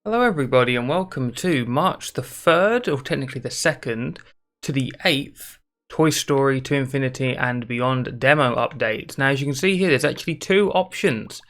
Hello everybody and welcome to March the 3rd, or technically the 2nd, to the 8th Toy Story to Infinity and Beyond demo update. Now as you can see here, there's actually two options.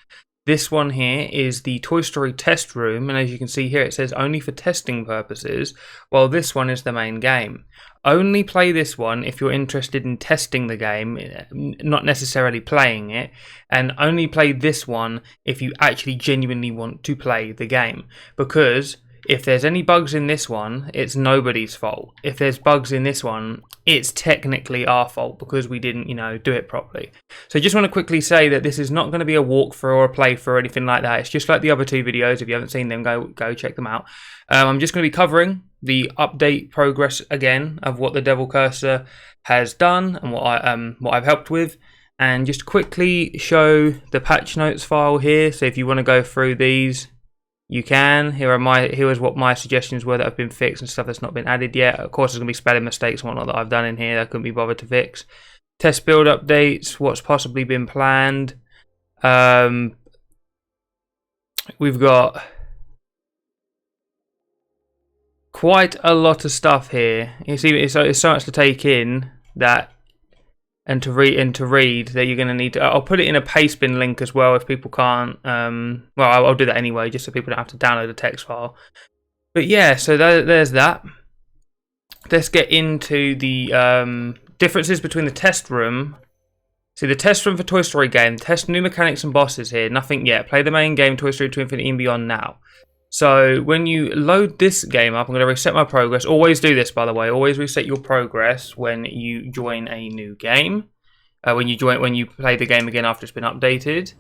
This one here is the Toy Story test room, and as you can see here it says only for testing purposes, while this one is the main game. Only play this one if you're interested in testing the game, not necessarily playing it, and only play this one if you actually genuinely want to play the game. Because if there's any bugs in this one, it's nobody's fault. If there's bugs in this one, it's technically our fault because we didn't, do it properly. So I just want to quickly say that this is not going to be a walkthrough or a playthrough or anything like that. It's just like the other two videos. If you haven't seen them, go check them out. I'm just going to be covering the update progress again of what the DaRealOAFs has done and what I've helped with, and just quickly show the patch notes file here. So if you want to go through these, you can. Here is what my suggestions were that have been fixed and stuff that's not been added yet. Of course, there's going to be spelling mistakes and whatnot that I've done in here that I couldn't be bothered to fix. Test build updates, what's possibly been planned. We've got quite a lot of stuff here. You see, it's so much to take in that. And to read that you're going to need to. I'll put it in a pastebin link as well if people can't. Well, I'll do that anyway, just so people don't have to download a text file. But yeah, so there's that. Let's get into the differences between the test room. See, the test room for Toy Story game. Test new mechanics and bosses here. Nothing yet. Play the main game, Toy Story to Infinity and Beyond now. So when you load this game up, I'm going to reset my progress. Always do this, by the way. Always reset your progress when you join a new game. When you play the game again after it's been updated,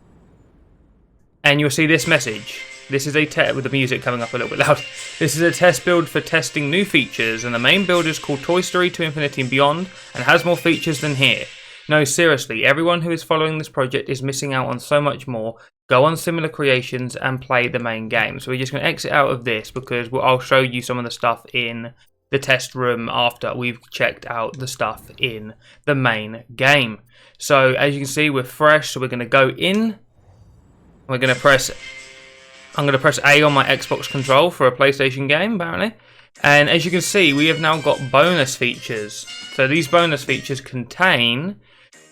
and you'll see this message. This is a test with the music coming up a little bit loud. This is a test build for testing new features, and the main build is called Toy Story to Infinity and Beyond, and has more features than here. No, seriously, everyone who is following this project is missing out on so much more. Go on similar creations and play the main game. So we're just going to exit out of this because I'll show you some of the stuff in the test room after we've checked out the stuff in the main game. So as you can see, we're fresh. So we're going to go in. I'm going to press A on my Xbox control for a PlayStation game, apparently. And as you can see, we have now got bonus features. So these bonus features contain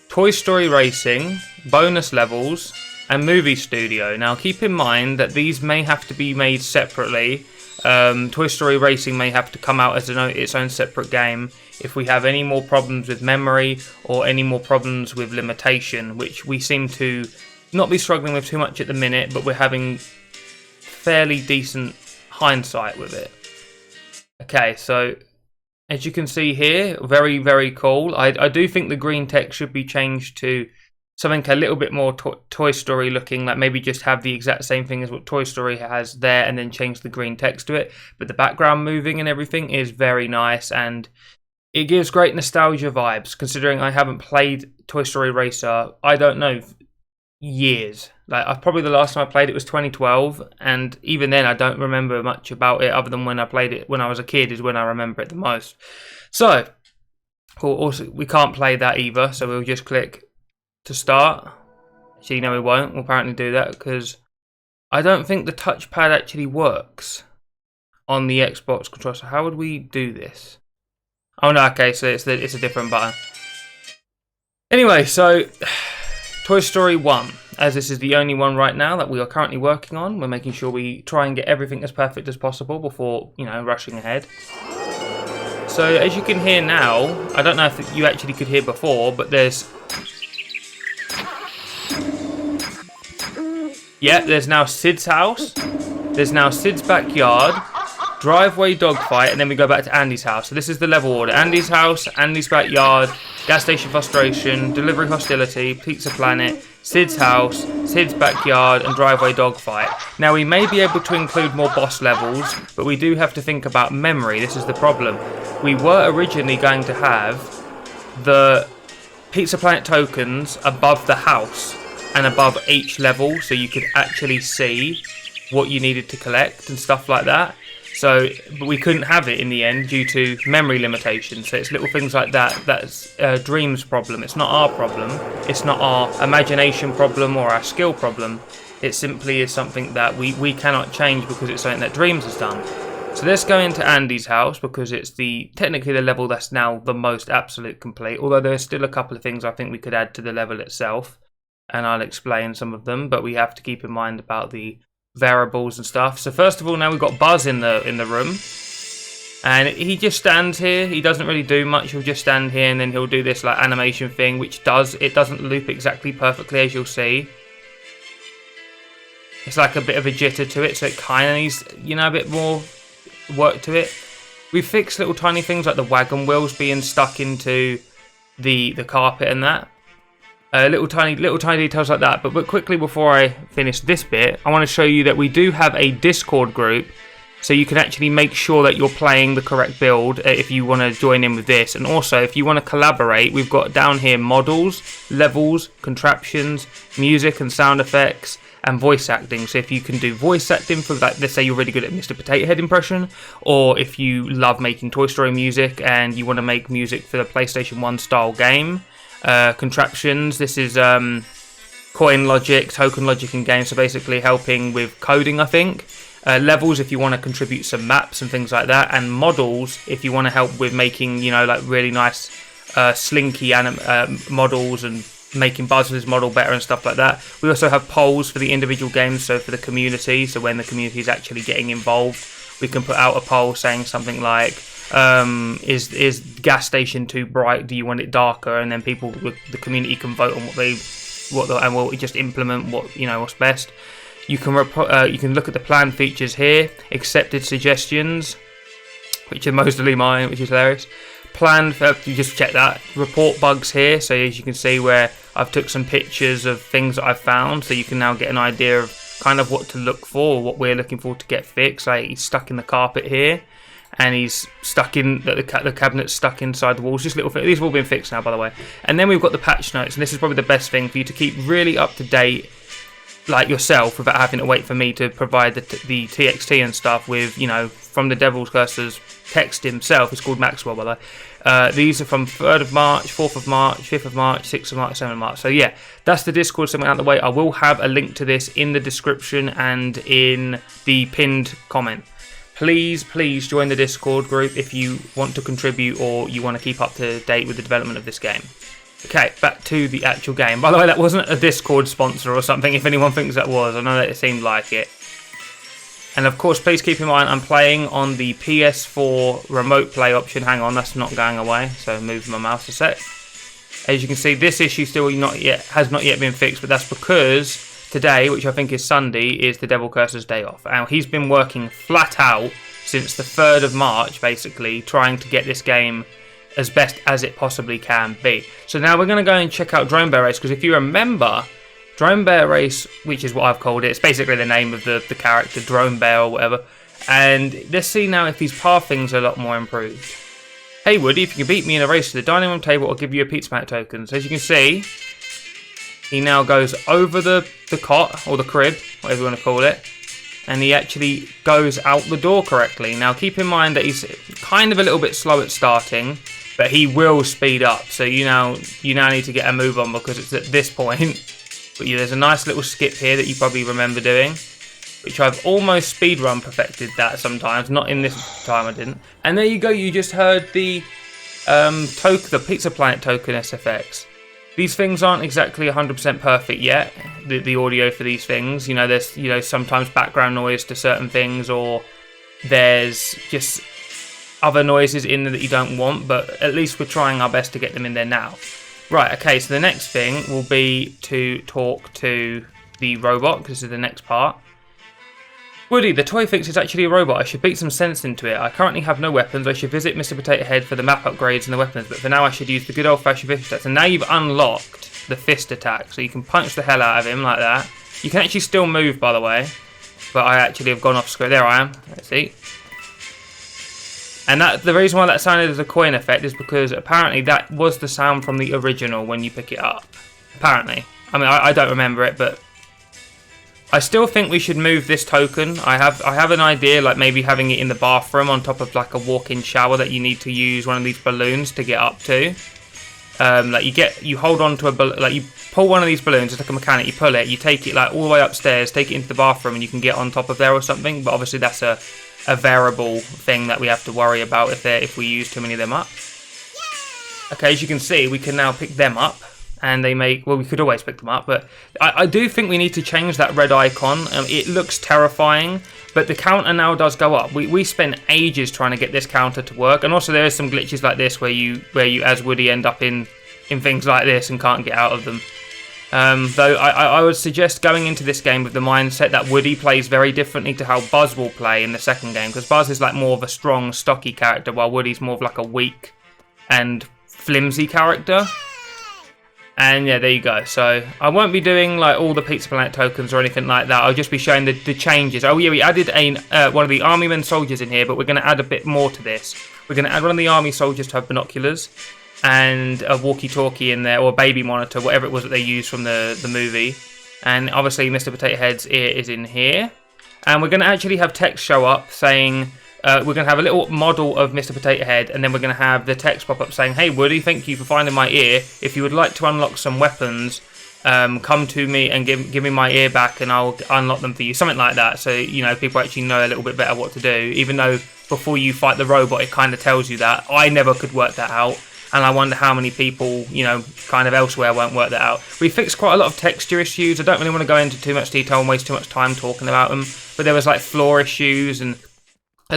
Toy Story Racing, bonus levels, and Movie Studio. Now keep in mind that these may have to be made separately. Toy Story Racing may have to come out as its own separate game if we have any more problems with memory or any more problems with limitation, which we seem to not be struggling with too much at the minute, but we're having fairly decent hindsight with it. Okay, so as you can see here, very, very cool. I do think the green text should be changed to something a little bit more Toy Story looking, like maybe just have the exact same thing as what Toy Story has there and then change the green text to it. But the background moving and everything is very nice, and it gives great nostalgia vibes, considering I haven't played Toy Story Racer, I don't know, years. Like, probably the last time I played it was 2012, and even then I don't remember much about it other than when I played it when I was a kid is when I remember it the most. So, also, we can't play that either, so we'll just click to start. Actually, no, we won't. We'll apparently do that because I don't think the touchpad actually works on the Xbox controller. So how would we do this? Oh no, okay, so it's a different button. Anyway, so Toy Story 1, as this is the only one right now that we are currently working on, we're making sure we try and get everything as perfect as possible before, rushing ahead. So as you can hear now, I don't know if you actually could hear before, but there's now Sid's house, there's now Sid's backyard, driveway dogfight, and then we go back to Andy's house. So this is the level order: Andy's house, Andy's backyard, gas station frustration, delivery hostility, pizza planet, Sid's house, Sid's backyard, and driveway dogfight. Now we may be able to include more boss levels, but we do have to think about memory. This is the problem. We were originally going to have the pizza planet tokens above the house and above each level, so you could actually see what you needed to collect and stuff like that. So, but we couldn't have it in the end due to memory limitations. So it's little things like that. That's Dream's problem. It's not our problem. It's not our imagination problem or our skill problem. It simply is something that we cannot change because it's something that Dreams has done. So let's go into Andy's house because it's technically the level that's now the most absolute complete. Although there's still a couple of things I think we could add to the level itself, and I'll explain some of them. But we have to keep in mind about the variables and stuff. So first of all, now we've got Buzz in the room, and he just stands here. He doesn't really do much. He'll just stand here, and then he'll do this like animation thing, which doesn't loop exactly perfectly, as you'll see. It's like a bit of a jitter to it, so it kind of needs, you know, a bit more work to it. We fixed little tiny things like the wagon wheels being stuck into the carpet and that. Little tiny details like that. But quickly before I finish this bit, I want to show you that we do have a Discord group, so you can actually make sure that you're playing the correct build if you want to join in with this. And also, if you want to collaborate, we've got down here models, levels, contraptions, music and sound effects, and voice acting. So if you can do voice acting for, like, let's say you're really good at Mr. Potato Head impression, or if you love making Toy Story music and you want to make music for the PlayStation 1 style game. Contraptions, this is coin logic, token logic in games, so basically helping with coding, I think. Levels, if you want to contribute some maps and things like that, and models, if you want to help with making, you know, like really nice slinky models and making Buzz's model better and stuff like that. We also have polls for the individual games, so for the community, so when the community is actually getting involved, we can put out a poll saying something like, is gas station too bright, do you want it darker? And then the community can vote on and we'll just implement what's best. You can look at the planned features here, accepted suggestions, which are mostly mine, which is hilarious. Planned, you just check that. Report bugs here, so as you can see where I've took some pictures of things that I've found, so you can now get an idea of kind of what to look for, or what we're looking for to get fixed. Like he's stuck in the carpet here, and he's stuck in the cabinet's stuck inside the walls. Just little things. These have all been fixed now, by the way. And then we've got the patch notes, and this is probably the best thing for you to keep really up to date, like yourself, without having to wait for me to provide the TXT and stuff with, from the Devil's Cursor's text himself. It's called Maxwell, by the way. These are from 3rd of March, 4th of March, 5th of March, 6th of March, 7th of March. So yeah, that's the Discord segment out of the way. I will have a link to this in the description and in the pinned comment. Please join the Discord group if you want to contribute or you want to keep up to date with the development of this game. Okay, back to the actual game. By the way, that wasn't a Discord sponsor or something, if anyone thinks that was. I know that it seemed like it. And of course, please keep in mind, I'm playing on the PS4 remote play option. Hang on, that's not going away, so move my mouse a sec. As you can see, this issue still has not yet been fixed, but that's because today, which I think is Sunday, is the Devil Cursor's day off. And he's been working flat out since the 3rd of March, basically, trying to get this game as best as it possibly can be. So now we're going to go and check out Drone Bear Race, because if you remember, Drone Bear Race, which is what I've called it, it's basically the name of the character, Drone Bear or whatever. And let's see now if these path things are a lot more improved. Hey Woody, if you can beat me in a race to the dining room table, I'll give you a Pizza Planet token. So as you can see, he now goes over the cot, or the crib, whatever you want to call it, and he actually goes out the door correctly. Now keep in mind that he's kind of a little bit slow at starting, but he will speed up. So you now need to get a move on, because it's at this point. But yeah, there's a nice little skip here that you probably remember doing, which I've almost speedrun perfected that sometimes. Not in this time, I didn't. And there you go. You just heard the Pizza Planet token SFX. These things aren't exactly 100% perfect yet. The audio for these things, there's sometimes background noise to certain things, or there's just other noises in there that you don't want. But at least we're trying our best to get them in there now. Right, okay, so the next thing will be to talk to the robot, because this is the next part. Woody, the toy fix is actually a robot. I should beat some sense into it. I currently have no weapons. I should visit Mr. Potato Head for the map upgrades and the weapons, but for now I should use the good old-fashioned fist attacks. And now you've unlocked the fist attack, so you can punch the hell out of him like that. You can actually still move, by the way, but I actually have gone off screen. There I am. Let's see. And the reason why that sounded as a coin effect is because apparently that was the sound from the original when you pick it up. Apparently. I mean, I don't remember it, but I still think we should move this token. I have an idea, like maybe having it in the bathroom on top of like a walk-in shower that you need to use one of these balloons to get up to. like you hold on to like you pull one of these balloons. It's like a mechanic. You pull it, you take it like all the way upstairs, take it into the bathroom, and you can get on top of there or something. But obviously that's a variable thing that we have to worry about if we use too many of them up. Okay, as you can see, we can now pick them up, and they make, well, we could always pick them up, but I do think we need to change that red icon. It looks terrifying, but the counter now does go up. We spent ages trying to get this counter to work, and also there is some glitches like this where you as Woody end up in things like this and can't get out of them. Though I would suggest going into this game with the mindset that Woody plays very differently to how Buzz will play in the second game, because Buzz is like more of a strong, stocky character, while Woody's more of like a weak and flimsy character. And yeah, there you go. So I won't be doing like all the Pizza Planet tokens or anything like that. I'll just be showing the changes. Oh yeah, we added one of the army men soldiers in here, but we're going to add a bit more to this. We're going to add one of the army soldiers to have binoculars, and a walkie-talkie in there, or a baby monitor, whatever it was that they used from the movie. And obviously Mr. Potato Head's ear is in here. And we're going to actually have text show up saying, we're going to have a little model of Mr. Potato Head, and then we're going to have the text pop up saying, "Hey Woody, thank you for finding my ear. If you would like to unlock some weapons, come to me and give me my ear back, and I'll unlock them for you." Something like that, so you know people actually know a little bit better what to do. Even though before you fight the robot, it kind of tells you that. I never could work that out, and I wonder how many people, you know, kind of elsewhere won't work that out. We fixed quite a lot of texture issues. I don't really want to go into too much detail and waste too much time talking about them, but there was like floor issues and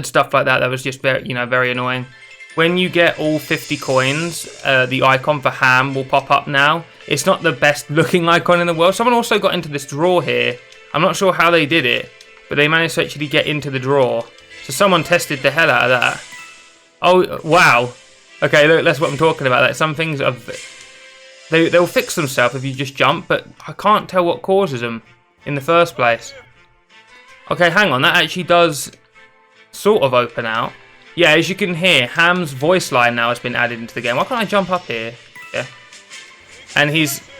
stuff like that was just very, very annoying. When you get all 50 coins, the icon for Ham will pop up now. It's not the best looking icon in the world. Someone also got into this drawer here. I'm not sure how they did it, but they managed to actually get into the drawer. So someone tested the hell out of that. Oh, wow. Okay, look, that's what I'm talking about. Like, some things, they'll fix themselves if you just jump, but I can't tell what causes them in the first place. Okay, hang on. That actually does sort of open out. Yeah, as you can hear, Ham's voice line now has been added into the game. Why can't I jump up here? Yeah. And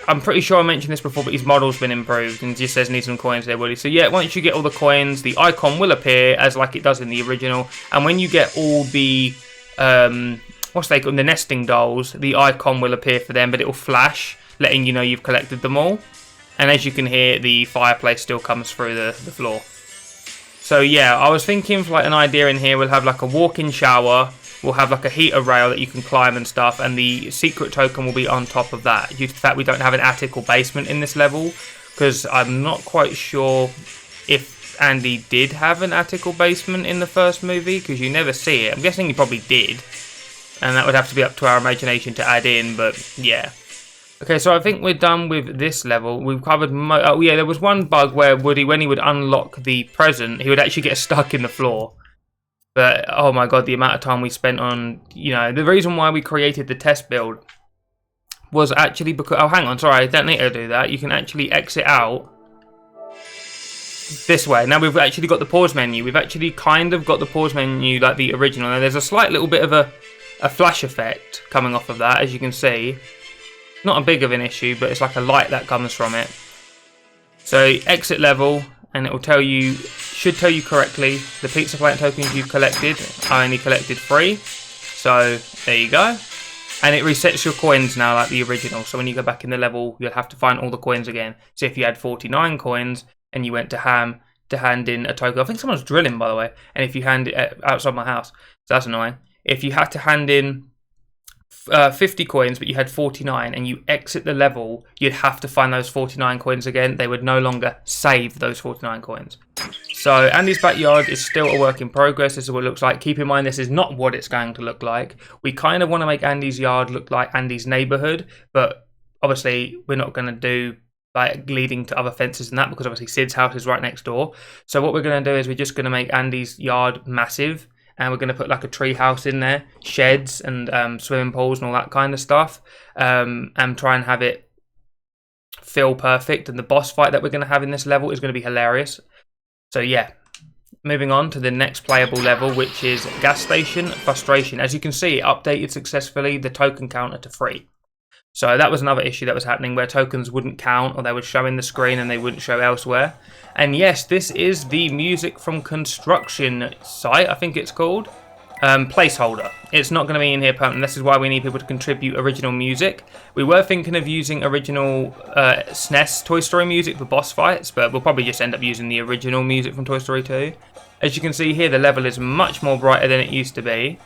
I'm pretty sure I mentioned this before, but his model's been improved, and it just says need some coins there, Woody. So yeah, once you get all the coins, the icon will appear as like it does in the original. And when you get all the, what's they called, the nesting dolls, the icon will appear for them, but it will flash, letting you know you've collected them all. And as you can hear, the fireplace still comes through the floor. So yeah, I was thinking for like an idea in here, we'll have like a walk-in shower, we'll have like a heater rail that you can climb and stuff, and the secret token will be on top of that, due to the fact we don't have an attic or basement in this level, because I'm not quite sure if Andy did have an attic or basement in the first movie, because you never see it. I'm guessing he probably did, and that would have to be up to our imagination to add in, but yeah. Okay, so I think we're done with this level. We've covered oh yeah, there was one bug where Woody, when he would unlock the present, he would actually get stuck in the floor. But, oh my god, the amount of time we spent on, the reason why we created the test build was actually because, oh hang on, sorry, I don't need to do that. You can actually exit out this way. Now we've actually got the pause menu. We've actually kind of got the pause menu like the original. Now there's a slight little bit of a flash effect coming off of that, as you can see. Not a big of an issue, but it's like a light that comes from it. So exit level, and it will tell you, should tell you correctly, the Pizza Planet tokens you've collected. I only collected 3, so there you go. And it resets your coins now like the original. So when you go back in the level, you'll have to find all the coins again. So if you had 49 coins and you went to Ham to hand in a token, I think someone's drilling by the way. And if you hand it outside my house, so that's annoying. If you had to hand in 50 coins, but you had 49, and you exit the level, you'd have to find those 49 coins again. They would no longer save those 49 coins. So Andy's backyard is still a work in progress. This is what it looks like. Keep in mind, this is not what it's going to look like. We kind of want to make Andy's yard look like Andy's neighborhood, but obviously we're not going to do like leading to other fences and that, because obviously Sid's house is right next door. So what we're going to do is we're just going to make Andy's yard massive. And we're going to put like a tree house in there, sheds and swimming pools and all that kind of stuff. And try and have it feel perfect. And the boss fight that we're going to have in this level is going to be hilarious. So yeah, moving on to the next playable level, which is Gas Station Frustration. As you can see, it updated successfully the token counter to 3. So that was another issue that was happening, where tokens wouldn't count, or they would show in the screen and they wouldn't show elsewhere. And yes, this is the music from construction site, I think it's called. placeholder. It's not going to be in here permanently. This is why we need people to contribute original music. We were thinking of using original SNES Toy Story music for boss fights, but we'll probably just end up using the original music from Toy Story 2. As you can see here, the level is much more brighter than it used to be.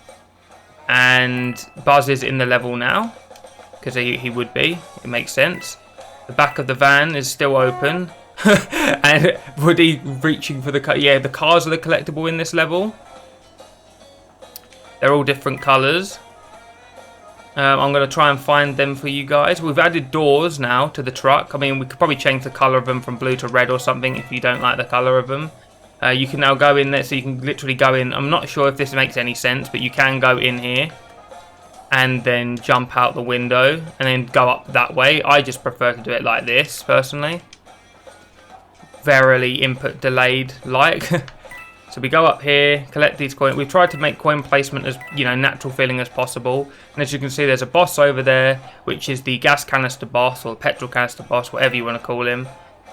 And Buzz is in the level now, because he would be. It makes sense. The back of the van is still open. And Woody reaching for the car. Yeah, the cars are the collectible in this level. They're all different colours. I'm going to try and find them for you guys. We've added doors now to the truck. I mean, we could probably change the colour of them from blue to red or something if you don't like the colour of them. You can now go in there, so you can literally go in. I'm not sure if this makes any sense, but you can go in here and then jump out the window and then go up that way. I just prefer to do it like this, personally. Verily input delayed like. So we go up here, collect these coins. We've tried to make coin placement as, you know, natural feeling as possible. And as you can see, there's a boss over there, which is the gas canister boss or petrol canister boss, whatever you want to call him.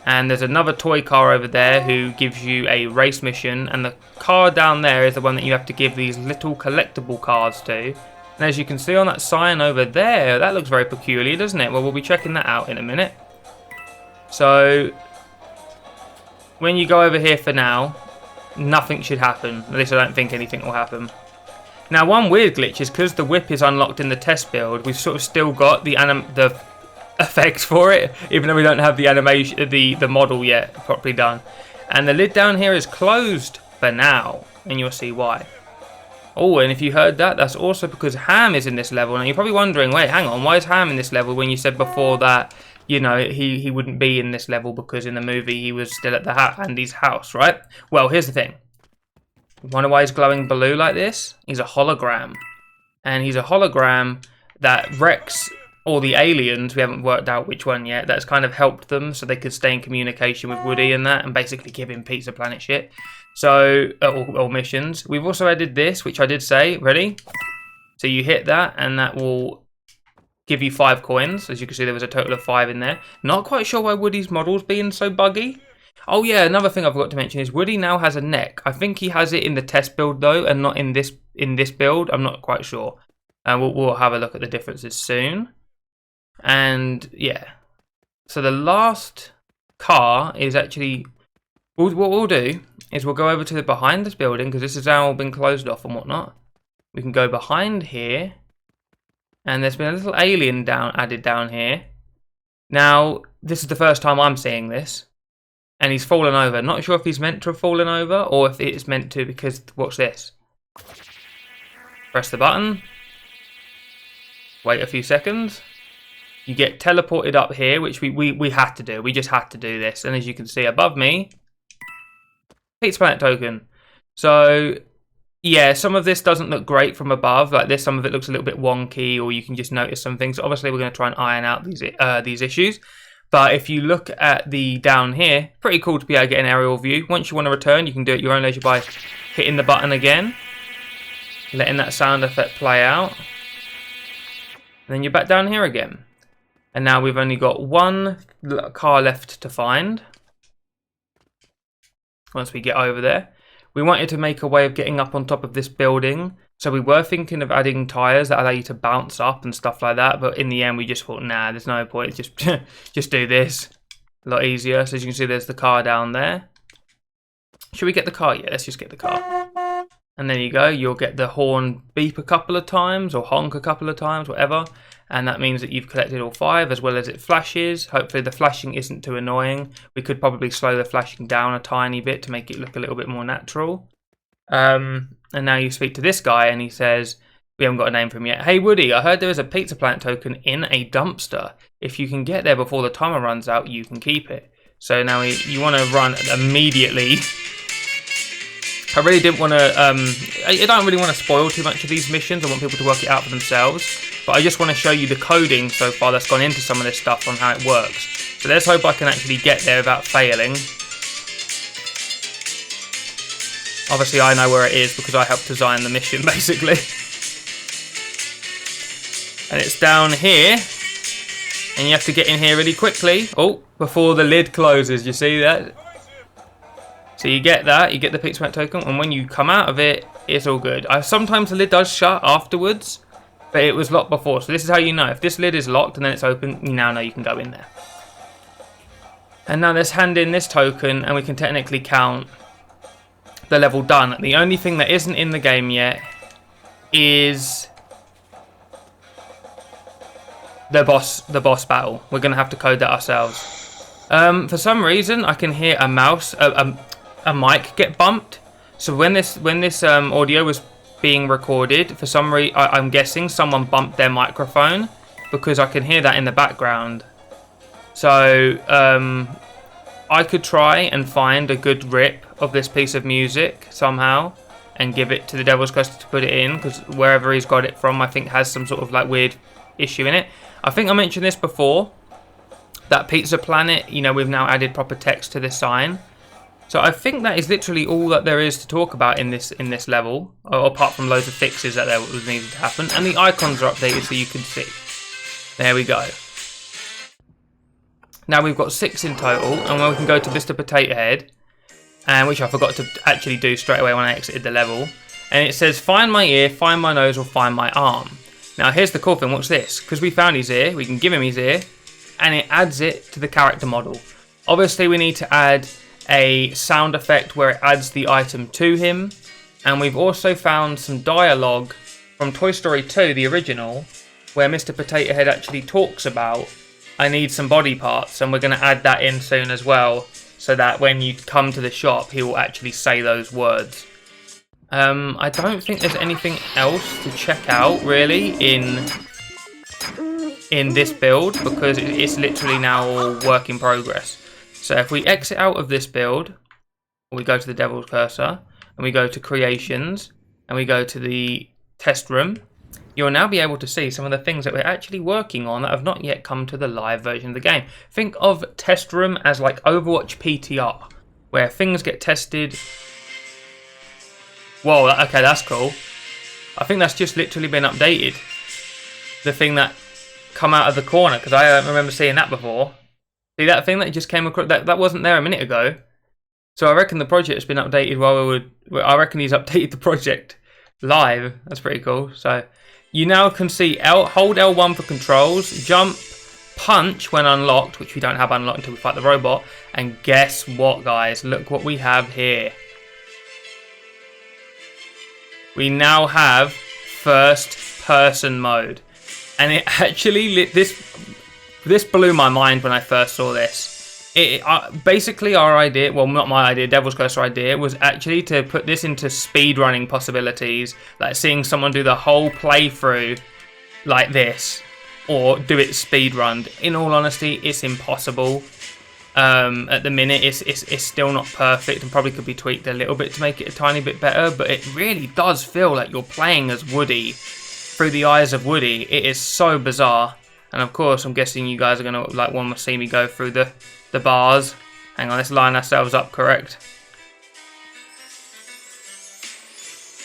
And there's another toy car over there who gives you a race mission. And the car down there is the one that you have to give these little collectible cars to. And as you can see on that sign over there, that looks very peculiar, doesn't it? Well, we'll be checking that out in a minute. So when you go over here for now, nothing should happen. At least I don't think anything will happen. Now, one weird glitch is because the whip is unlocked in the test build, we've sort of still got the effects for it, even though we don't have the animation, the model yet properly done. And the lid down here is closed for now, and you'll see why. Oh, and if you heard that, that's also because Ham is in this level. Now you're probably wondering, wait, hang on, why is Ham in this level when you said before that, you know, he wouldn't be in this level because in the movie he was still at the Andy's house, right? Well, here's the thing. Wonder why he's glowing blue like this? He's a hologram. And he's a hologram that Rex or the aliens, we haven't worked out which one yet, that's kind of helped them so they could stay in communication with Woody and that and basically give him Pizza Planet shit. So, or missions. We've also added this, which I did say, ready? So you hit that and that will give you 5 coins. As you can see, there was a total of 5 in there. Not quite sure why Woody's model's being so buggy. Oh yeah, another thing I forgot to mention is Woody now has a neck. I think he has it in the test build though, and not in this build. I'm not quite sure. We'll have a look at the differences soon. And yeah, so the last car is actually, what we'll do is we'll go over to the behind this building because this has now been closed off and whatnot. We can go behind here, and there's been a little alien added down here. Now, this is the first time I'm seeing this, and he's fallen over. Not sure if he's meant to have fallen over or if it's meant to, because watch this. Press the button. Wait a few seconds. You get teleported up here, which we had to do. We just had to do this. And as you can see above me, Pizza Planet token. So yeah, some of this doesn't look great from above. Like this, some of it looks a little bit wonky, or you can just notice some things. Obviously, we're going to try and iron out these issues. But if you look at the down here, pretty cool to be able to get an aerial view. Once you want to return, you can do it at your own leisure by hitting the button again, letting that sound effect play out. And then you're back down here again. And now we've only got one car left to find. Once we get over there. We wanted to make a way of getting up on top of this building. So we were thinking of adding tyres that allow you to bounce up and stuff like that. But in the end, we just thought, nah, there's no point. Just do this. A lot easier. So as you can see, there's the car down there. Should we get the car? Yeah, let's just get the car. And there you go. You'll get the horn beep a couple of times or honk a couple of times, whatever. And that means that you've collected all 5, as well as it flashes. Hopefully the flashing isn't too annoying. We could probably slow the flashing down a tiny bit to make it look a little bit more natural. And now you speak to this guy and he says, we haven't got a name for him yet. Hey Woody, I heard there is a Pizza Planet token in a dumpster. If you can get there before the timer runs out, you can keep it. So now you want to run immediately. I really didn't want to, I don't really want to spoil too much of these missions. I want people to work it out for themselves. But I just want to show you the coding so far that's gone into some of this stuff on how it works. So let's hope I can actually get there without failing. Obviously I know where it is because I helped design the mission basically. And it's down here. And you have to get in here really quickly. Oh, before the lid closes, you see that? So you get that, you get the pixel token, and when you come out of it, it's all good. Sometimes the lid does shut afterwards, but it was locked before. So this is how you know. If this lid is locked and then it's open, you now know you can go in there. And now let's hand in this token, and we can technically count the level done. The only thing that isn't in the game yet is the boss battle. We're going to have to code that ourselves. For some reason, I can hear a mic get bumped. So when this audio was being recorded, for some reason, I'm guessing someone bumped their microphone because I can hear that in the background. So I could try and find a good rip of this piece of music somehow and give it to the Devil's Cursor to put it in, because wherever he's got it from, I think has some sort of like weird issue in it. I think I mentioned this before, that Pizza Planet, you know, we've now added proper text to this sign. So I think that is literally all that there is to talk about in this level, apart from loads of fixes that there was needed to happen. And the icons are updated so you can see. There we go. Now we've got 6 in total, and then we can go to Mr. Potato Head, which I forgot to actually do straight away when I exited the level. And it says, find my ear, find my nose, or find my arm. Now here's the cool thing, watch this. Because we found his ear, we can give him his ear, and it adds it to the character model. Obviously we need to add a sound effect where it adds the item to him. And we've also found some dialogue from Toy Story 2, the original, where Mr. Potato Head actually talks about, I need some body parts, and we're going to add that in soon as well, so that when you come to the shop, he will actually say those words. I don't think there's anything else to check out, really, in this build, because it's literally now all work in progress. So if we exit out of this build, we go to the Devil's Cursor, and we go to Creations, and we go to the Test Room, you'll now be able to see some of the things that we're actually working on that have not yet come to the live version of the game. Think of Test Room as like Overwatch PTR, where things get tested. Whoa, okay, that's cool. I think that's just literally been updated. The thing that come out of the corner, because I don't remember seeing that before. See that thing that just came across, that wasn't there a minute ago. So I reckon the project's been updated I reckon he's updated the project live. That's pretty cool. So you now can see hold L1 for controls, jump, punch when unlocked, which we don't have unlocked until we fight the robot. And guess what, guys? Look what we have here. We now have first person mode. And it actually, this blew my mind when I first saw this. Basically our idea, well not my idea, Devil's Cursor idea, was actually to put this into speedrunning possibilities, like seeing someone do the whole playthrough like this, or do it speedrunned. In all honesty, it's impossible. At the minute, it's still not perfect and probably could be tweaked a little bit to make it a tiny bit better, but it really does feel like you're playing as Woody through the eyes of Woody. It is so bizarre. And of course, I'm guessing you guys are going to like want to see me go through the bars. Hang on, let's line ourselves up correct.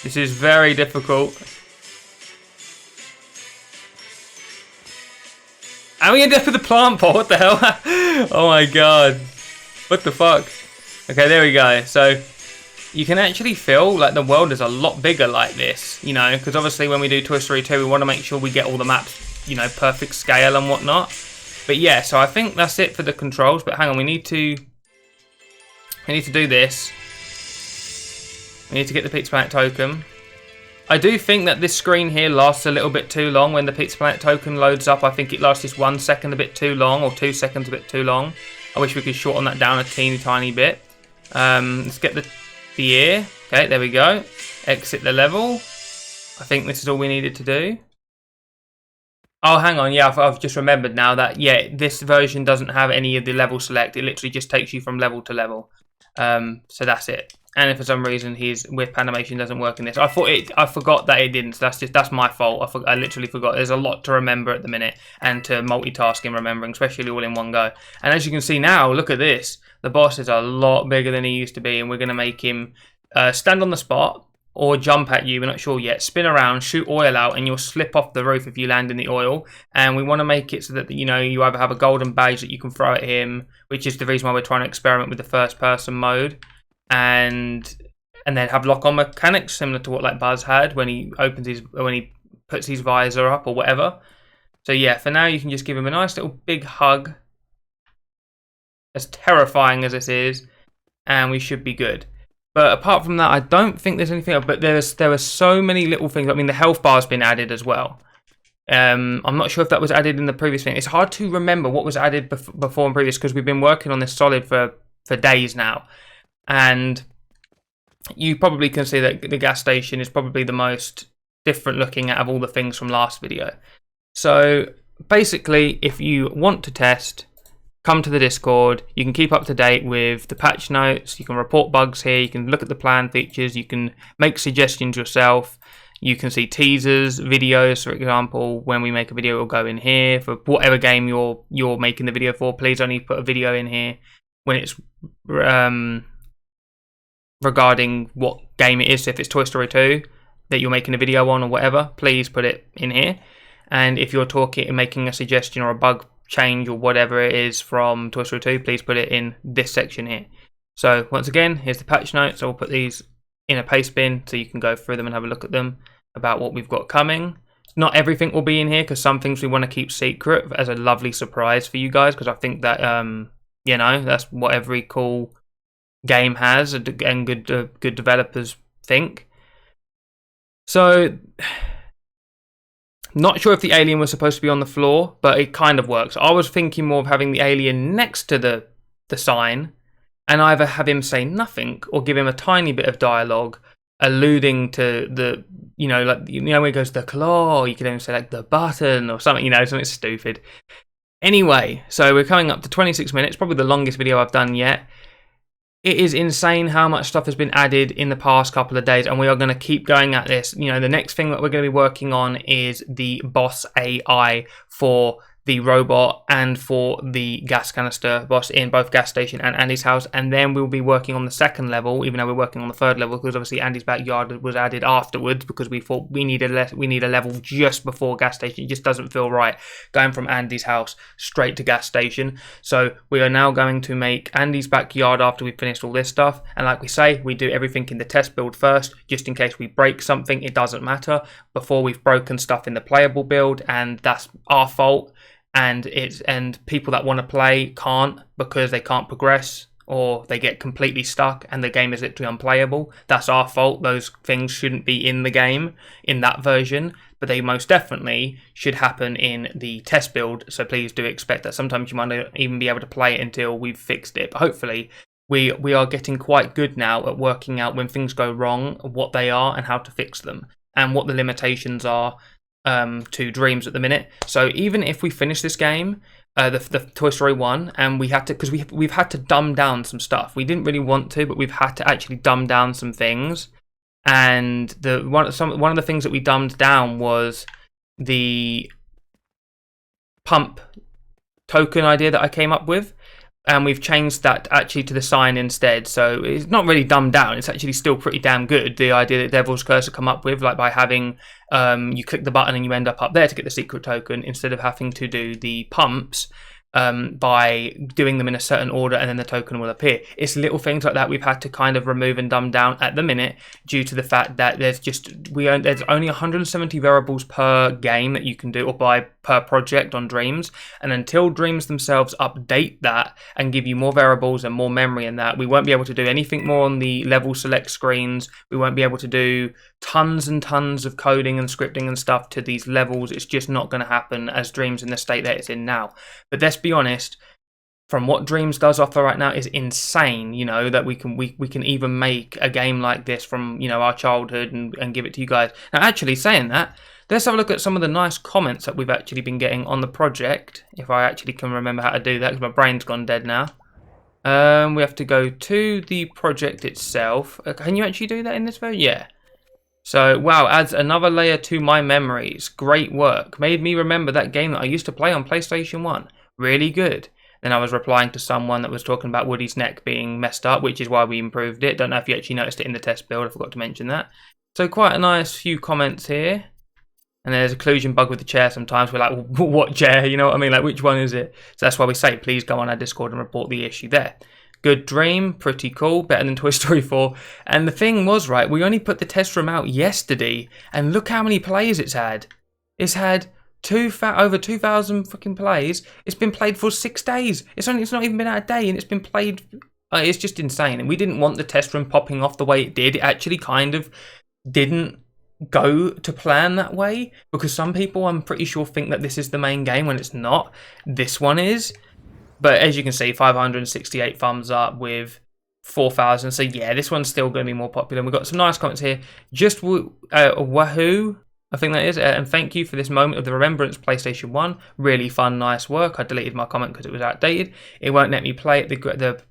This is very difficult. And we end up with the plant pot, what the hell? Oh my god. What the fuck? Okay, there we go. So, you can actually feel like the world is a lot bigger like this, you know, because obviously when we do Toy Story 2, we want to make sure we get all the maps, you know, perfect scale and whatnot. But yeah, so I think that's it for the controls. But hang on, we need to do this. We need to get the Pizza Planet token. I do think that this screen here lasts a little bit too long when the Pizza Planet token loads up. I think it lasts just 1 second a bit too long, or 2 seconds a bit too long. I wish we could shorten that down a teeny tiny bit. Let's get the ear. Okay, there we go. Exit the level. I think this is all we needed to do. Oh, hang on. Yeah, I've just remembered now that, yeah, this version doesn't have any of the level select. It literally just takes you from level to level. So that's it. And if for some reason his whip animation doesn't work in this, I forgot that it didn't. So that's my fault. I literally forgot. There's a lot to remember at the minute and to multitask in remembering, especially all in one go. And as you can see now, look at this. The boss is a lot bigger than he used to be, and we're going to make him stand on the spot or jump at you, we're not sure yet, spin around, shoot oil out, and you'll slip off the roof if you land in the oil. And we want to make it so that, you know, you either have a golden badge that you can throw at him, which is the reason why we're trying to experiment with the first person mode. and then have lock-on mechanics similar to what like Buzz had when he puts his visor up or whatever. So yeah, for now you can just give him a nice little big hug, as terrifying as this is, and we should be good. But apart from that, I don't think there's anything else. But there are so many little things. I mean, the health bar's been added as well. I'm not sure if that was added in the previous thing. It's hard to remember what was added before and previous because we've been working on this solid for days now. And you probably can see that the gas station is probably the most different looking out of all the things from last video. So basically, if you want to test, come to the Discord. You can keep up to date with the patch notes. You can report bugs here. You can look at the plan features. You can make suggestions yourself. You can see teasers, videos, for example. When we make a video, it'll go in here. For whatever game you're making the video for, please only put a video in here when it's regarding what game it is. So if it's Toy Story 2 that you're making a video on or whatever, please put it in here. And if you're making a suggestion or a bug change or whatever it is from Toy Story 2, please put it in this section here. So once again, here's the patch notes. I'll put these in a paste bin so you can go through them and have a look at them about what we've got coming. Not everything will be in here because some things we want to keep secret as a lovely surprise for you guys, because I think that you know, that's what every cool game has and good developers think. So not sure if the alien was supposed to be on the floor, but it kind of works. I was thinking more of having the alien next to the sign and either have him say nothing or give him a tiny bit of dialogue alluding to the, you know, like, you know, where it goes the claw, you could even say like the button or something, you know, something stupid. Anyway, so we're coming up to 26 minutes, probably the longest video I've done yet. It is insane how much stuff has been added in the past couple of days, and we are going to keep going at this. You know, the next thing that we're going to be working on is the boss AI for the robot and for the gas canister boss in both gas station and Andy's house, and then we'll be working on the second level, even though we're working on the third level, because obviously Andy's backyard was added afterwards because we thought we need a level just before gas station. It just doesn't feel right going from Andy's house straight to gas station. So we are now going to make Andy's backyard after we've finished all this stuff, and like we say, we do everything in the test build first, just in case we break something. It doesn't matter before we've broken stuff in the playable build, and that's our fault. And people that want to play can't because they can't progress or they get completely stuck and the game is literally unplayable. That's our fault. Those things shouldn't be in the game in that version, but they most definitely should happen in the test build. So please do expect that. Sometimes you might not even be able to play it until we've fixed it. But hopefully we are getting quite good now at working out when things go wrong, what they are and how to fix them and what the limitations are to Dreams at the minute. So even if we finish this game, the Toy Story 1, and we had to, because we've had to dumb down some stuff. We didn't really want to, but we've had to actually dumb down some things. And one of the things that we dumbed down was the pump token idea that I came up with. And we've changed that actually to the sign instead. So it's not really dumbed down. It's actually still pretty damn good. The idea that Devil's Cursor come up with, like by having you click the button and you end up there to get the secret token, instead of having to do the pumps by doing them in a certain order and then the token will appear. It's little things like that we've had to kind of remove and dumb down at the minute due to the fact that there's only 170 variables per game that you can do, or per project on Dreams, and until Dreams themselves update that and give you more variables and more memory in that, we won't be able to do anything more on the level select screens. We won't be able to do tons and tons of coding and scripting and stuff to these levels. It's just not going to happen as Dreams in the state that it's in now. But let's be honest, from what Dreams does offer right now is insane. You know, that we can even make a game like this from, you know, our childhood and give it to you guys. Now, actually saying that, let's have a look at some of the nice comments that we've actually been getting on the project, if I actually can remember how to do that, because my brain's gone dead now. We have to go to the project itself. Can you actually do that in this version? Yeah. So, wow, adds another layer to my memories. Great work. Made me remember that game that I used to play on PlayStation 1. Really good. Then I was replying to someone that was talking about Woody's neck being messed up, which is why we improved it. Don't know if you actually noticed it in the test build. I forgot to mention that. So quite a nice few comments here. And there's a occlusion bug with the chair sometimes. We're like, what chair? You know what I mean? Like, which one is it? So that's why we say, please go on our Discord and report the issue there. Good dream, pretty cool, better than Toy Story 4. And the thing was, right, we only put the test room out yesterday, and look how many plays it's had. It's had over 2,000 fucking plays. It's been played for 6 days. It's not even been out a day, and it's been played. It's just insane. And we didn't want the test room popping off the way it did. It actually kind of didn't go to plan that way, because some people, I'm pretty sure, think that this is the main game when it's not. This one is. But as you can see, 568 thumbs up with 4,000. So yeah, this one's still going to be more popular. We've got some nice comments here. Just wahoo, I think that is. And thank you for this moment of the remembrance, PlayStation 1. Really fun, nice work. I deleted my comment because it was outdated. It won't let me play it.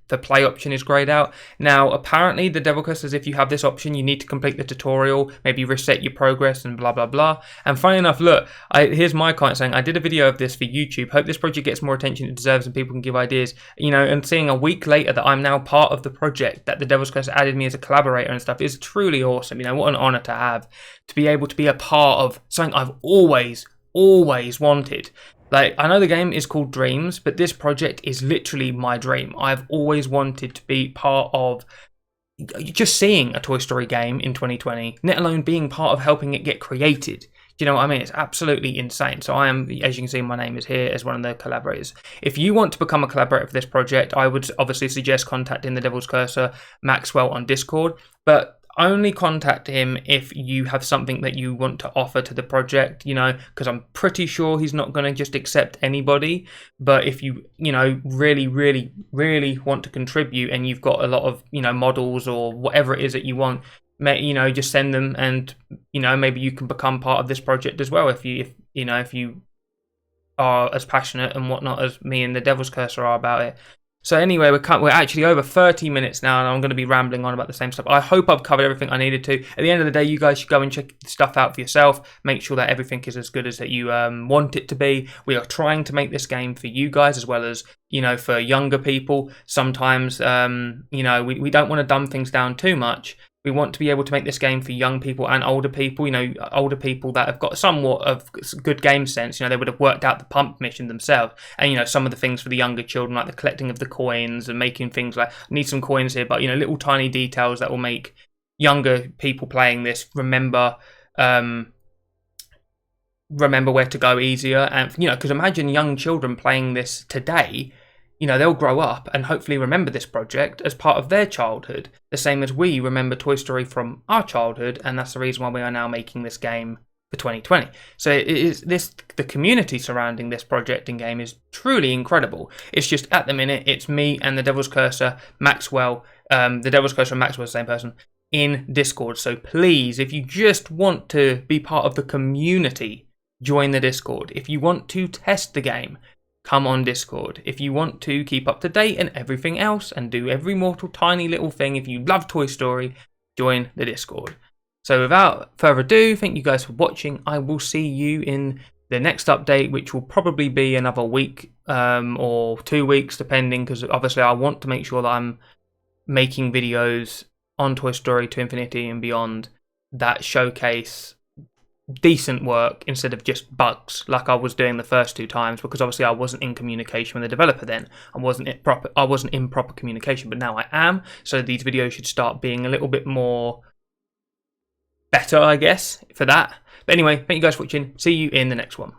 The play option is grayed out. Now, apparently, the DevilCursor says if you have this option, you need to complete the tutorial, maybe reset your progress and blah, blah, blah. And funny enough, look, here's my comment saying, I did a video of this for YouTube. Hope this project gets more attention it deserves and people can give ideas. You know, and seeing a week later that I'm now part of the project, that the DevilCursor added me as a collaborator and stuff is truly awesome. You know, what an honor to have, to be able to be a part of something I've always wanted. Like, I know the game is called Dreams, but this project is literally my dream. I've always wanted to be part of just seeing a Toy Story game in 2020, let alone being part of helping it get created. Do you know what I mean? It's absolutely insane. So I am, as you can see, my name is here as one of the collaborators. If you want to become a collaborator for this project, I would obviously suggest contacting the Devil's Cursor, Maxwell, on Discord. But only contact him if you have something that you want to offer to the project, you know, because I'm pretty sure he's not going to just accept anybody. But if you know, really want to contribute and you've got a lot of, you know, models or whatever it is that you want, you know, just send them, and, you know, maybe you can become part of this project as well if you are as passionate and whatnot as me and the Devil's Cursor are about it. So anyway, we're actually over 30 minutes now, and I'm going to be rambling on about the same stuff. I hope I've covered everything I needed to. At the end of the day, you guys should go and check the stuff out for yourself. Make sure that everything is as good as that you want it to be. We are trying to make this game for you guys as well as, you know, for younger people. Sometimes, you know, we don't want to dumb things down too much. We want to be able to make this game for young people and older people, you know, older people that have got somewhat of good game sense. You know, they would have worked out the pump mission themselves. And, you know, some of the things for the younger children, like the collecting of the coins and making things like, need some coins here, but, you know, little tiny details that will make younger people playing this remember where to go easier. And, you know, because imagine young children playing this today. You know, they'll grow up and hopefully remember this project as part of their childhood, the same as we remember Toy Story from our childhood, and that's the reason why we are now making this game for 2020. So the community surrounding this project and game is truly incredible. It's just, at the minute, it's me and the Devil's Cursor, Maxwell, the Devil's Cursor and Maxwell, the same person, in Discord. So please, if you just want to be part of the community, join the Discord. If you want to test the game, come on Discord. If you want to keep up to date and everything else and do every mortal tiny little thing, if you love Toy Story, join the Discord. So without further ado, thank you guys for watching. I will see you in the next update, which will probably be another week or 2 weeks, depending, because obviously I want to make sure that I'm making videos on Toy Story to Infinity and Beyond that showcase decent work instead of just bugs like I was doing the first 2 times, because obviously I wasn't in communication with the developer then. I wasn't in proper communication, but now I am. So these videos should start being a little bit more better, I guess, for that. But anyway, thank you guys for watching. See you in the next one.